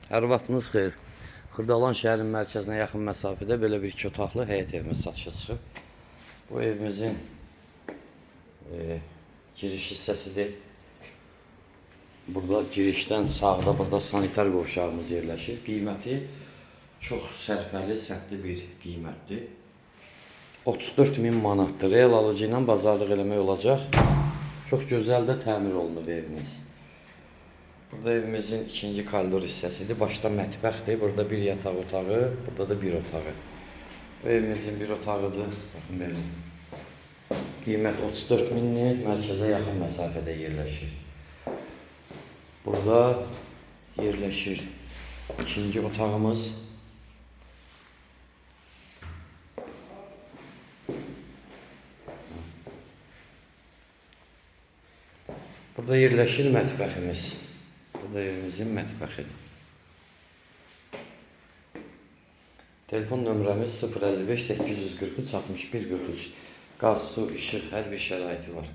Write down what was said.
Hər vaxtınız xeyir. Xırdalan şəhərin mərkəzinə yaxın məsafədə belə bir 2 otaqlı həyət evimiz satışa çıxıb. Bu evimizin giriş hissəsidir. Burada girişdən sağda burada sanitar qovşağımız yerləşir. Qiyməti çox sərfəli, səmtli bir qiymətdir. 34.000 manatdır. Real alıcı ilə bazarlıq eləmək olacaq. Çox gözəl də təmir olunub evimiz. Burada evimizin ikinci koridor hissəsidir. Başda mətbəxdir. Burada bir yataq otağı, burada da bir otağı. Bu evimizin bir otağıdır. Baxın belə. Qiymət 34.000-dir. Mərkəzə yaxın məsafədə yerləşir. Burada yerləşir ikinci otağımız. Burada yerləşir mətbəximiz. Bu da evimizin mətbəxidir. Telefon nömrəmiz 055 843 61 43. Qaz, su, işıq, hər bir şəraiti var.